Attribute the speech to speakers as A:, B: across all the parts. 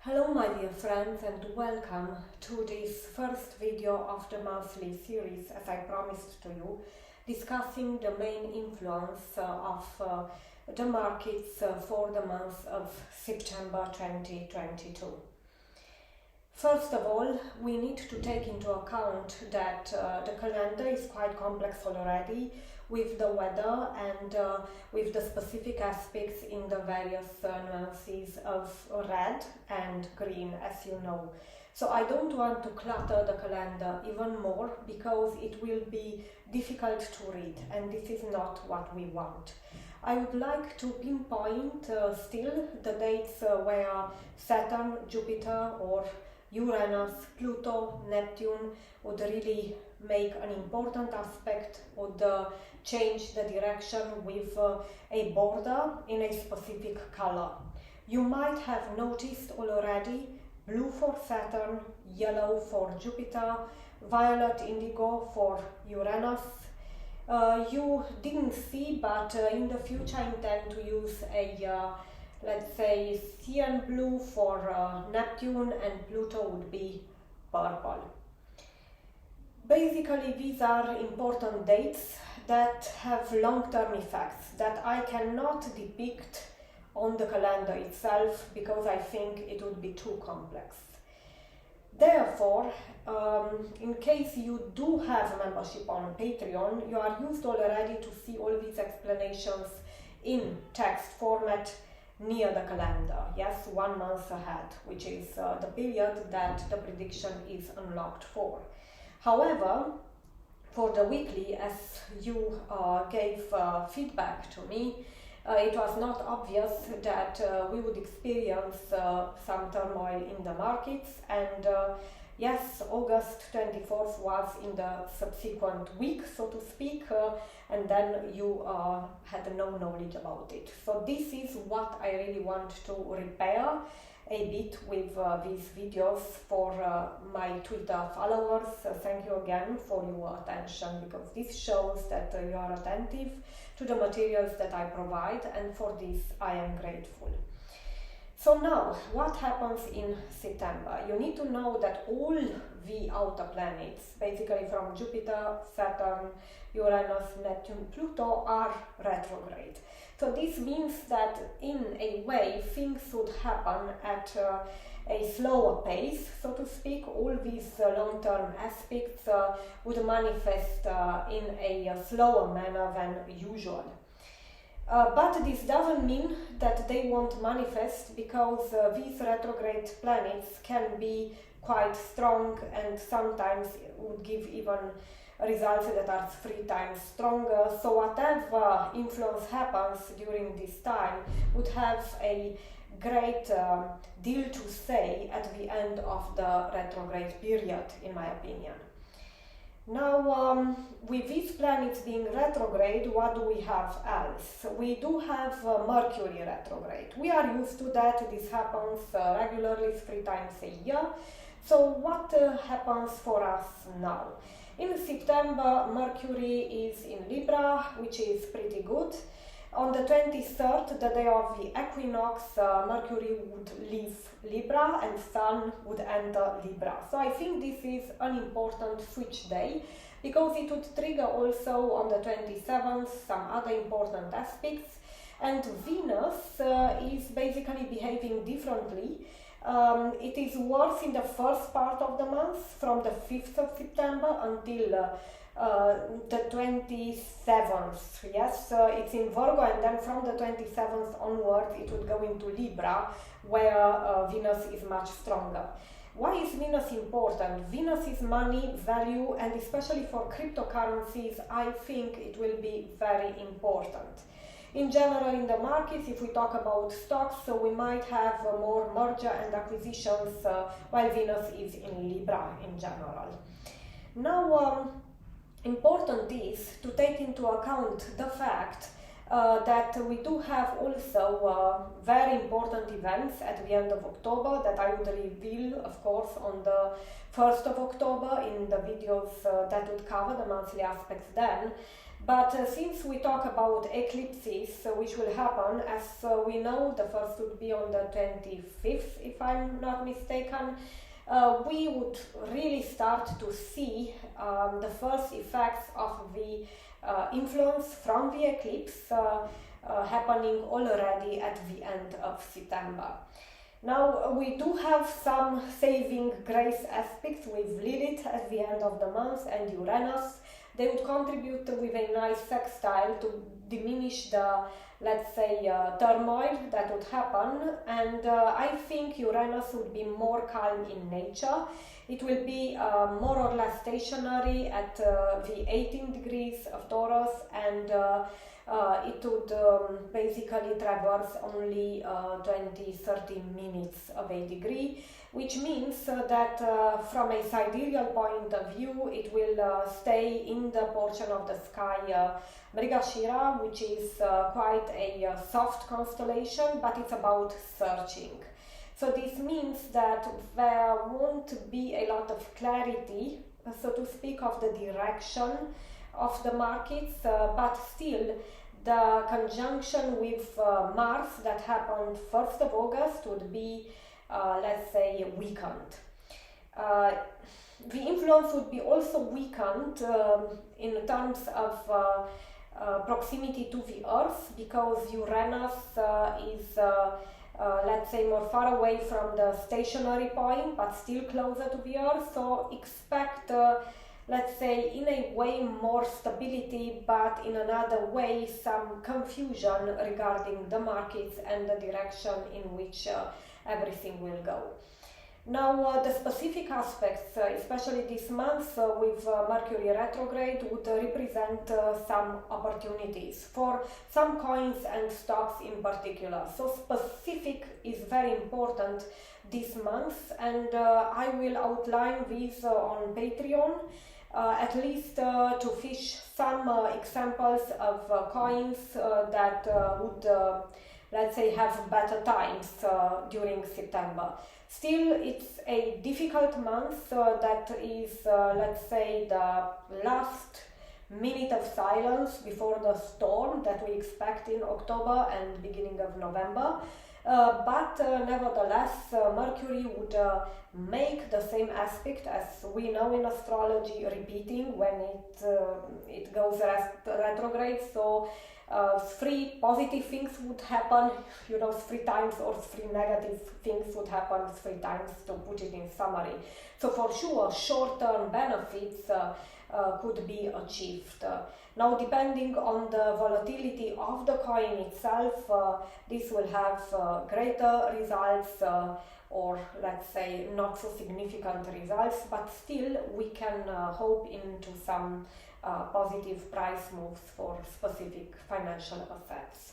A: Hello my dear friends and welcome to this first video of the monthly series, as I promised to you, discussing the main influence of the markets for the month of September 2022. First of all, we need to take into account that the calendar is quite complex already, with the weather and with the specific aspects in the various nuances of red and green, as you know. So I don't want to clutter the calendar even more because it will be difficult to read, and this is not what we want. I would like to pinpoint still the dates where Saturn, Jupiter or Uranus, Pluto, Neptune would really make an important aspect, would change the direction with a border in a specific color. You might have noticed already blue for Saturn, yellow for Jupiter, violet indigo for Uranus. You didn't see, but in the future I intend to use a let's say cyan blue for Neptune, and Pluto would be purple. Basically, these are important dates that have long-term effects that I cannot depict on the calendar itself because I think it would be too complex. Therefore, in case you do have membership on Patreon, you are used already to see all these explanations in text format near the calendar, yes, 1 month ahead, which is the period that the prediction is unlocked for. However, for the weekly, as you gave feedback to me, it was not obvious that we would experience some turmoil in the markets, and yes, August 24th was in the subsequent week, so to speak, and then you had no knowledge about it. So this is what I really want to repair a bit with these videos for my Twitter followers. Thank you again for your attention, because this shows that you are attentive to the materials that I provide, and for this I am grateful. So now, what happens in September? You need to know that all the outer planets, basically from Jupiter, Saturn, Uranus, Neptune, Pluto, are retrograde. So this means that in a way things would happen at a slower pace, so to speak. All these long-term aspects would manifest in a slower manner than usual. But this doesn't mean that they won't manifest, because these retrograde planets can be quite strong and sometimes would give even results that are 3 times stronger. So whatever influence happens during this time would have a great deal to say at the end of the retrograde period, in my opinion. Now, with these planets being retrograde, what do we have else? We do have Mercury retrograde. We are used to that. This happens regularly 3 times a year. So what happens for us now? In September, Mercury is in Libra, which is pretty good. On the 23rd, the day of the equinox, Mercury would leave Libra and Sun would enter Libra. So I think this is an important switch day, because it would trigger also on the 27th some other important aspects. And Venus is basically behaving differently. It is worse in the first part of the month, from the 5th of September until the 27th, yes, it's in Virgo, and then from the 27th onwards it would go into Libra, where Venus is much stronger. Why is Venus important? Venus is money, value, and especially for cryptocurrencies, I think it will be very important. In general, in the markets, if we talk about stocks, so we might have more merger and acquisitions while Venus is in Libra in general. Now, important is to take into account the fact that we do have also very important events at the end of October that I would reveal, of course, on the 1st of October in the videos that would cover the monthly aspects then. But since we talk about eclipses, which will happen, as we know, the first would be on the 25th, if I'm not mistaken, we would really start to see the first effects of the influence from the eclipse happening already at the end of September. Now, we do have some saving grace aspects with Lilith at the end of the month and Uranus. They would contribute with a nice sextile to diminish the, let's say, turmoil that would happen. And I think Uranus would be more calm in nature. It will be more or less stationary at the 18 degrees of Taurus, and it would basically traverse only 20-30 minutes of a degree, which means that from a sidereal point of view, it will stay in the portion of the sky Mrigashira, which is quite a soft constellation, but it's about searching. So this means that there won't be a lot of clarity, so to speak, of the direction of the markets, but still the conjunction with Mars that happened 1st of August would be, let's say, weakened. The influence would be also weakened in terms of proximity to the Earth, because Uranus is let's say more far away from the stationary point, but still closer to the Earth. So expect, let's say, in a way more stability, but in another way some confusion regarding the markets and the direction in which everything will go. Now, the specific aspects, especially this month with Mercury retrograde, would represent some opportunities for some coins and stocks in particular. So specific is very important this month, and I will outline these on Patreon, at least to fish some examples of coins that would, let's say, have better times during September. Still, it's a difficult month that is, let's say, the last minute of silence before the storm that we expect in October and beginning of November. But nevertheless, Mercury would make the same aspect as we know in astrology, repeating when it goes retrograde. So 3 positive things would happen, 3 times, or 3 negative things would happen 3 times, to put it in summary. So for sure, short-term benefits could be achieved. Now, depending on the volatility of the coin itself, this will have greater results or, let's say, not so significant results, but still we can hope into some positive price moves for specific financial assets.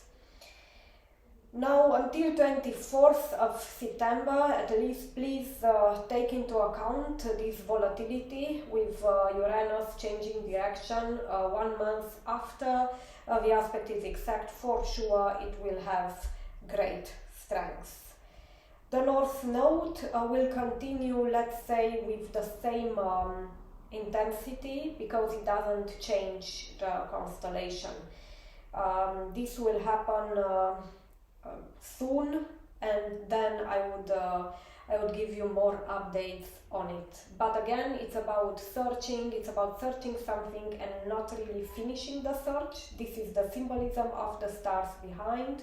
A: Now, until 24th of September, at least, please take into account this volatility with Uranus changing direction 1 month after the aspect is exact. For sure, it will have great strength. The North Node will continue, let's say, with the same intensity, because it doesn't change the constellation. This will happen soon, and then I would give you more updates on it. But again, it's about searching something and not really finishing the search. This is the symbolism of the stars behind.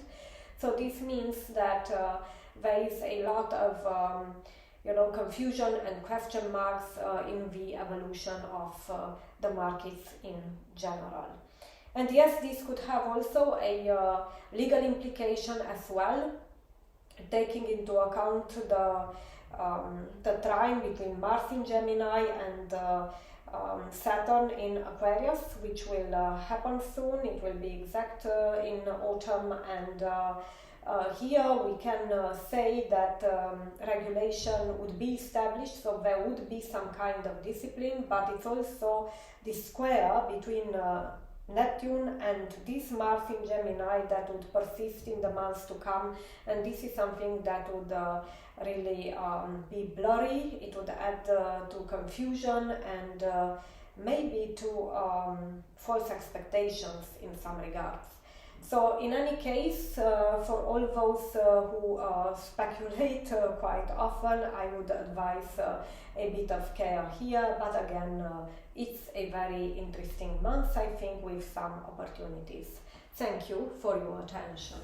A: So this means that there is a lot of confusion and question marks in the evolution of the markets in general. And yes, this could have also a legal implication as well, taking into account the trine between Mars in Gemini and Saturn in Aquarius, which will happen soon. It will be exact in autumn, and here we can say that regulation would be established, so there would be some kind of discipline, but it's also the square between Neptune and this Mars in Gemini that would persist in the months to come, and this is something that would really be blurry. It would add to confusion and maybe to false expectations in some regards. So in any case, for all those who speculate quite often, I would advise a bit of care here, but again, it's a very interesting month, I think, with some opportunities. Thank you for your attention.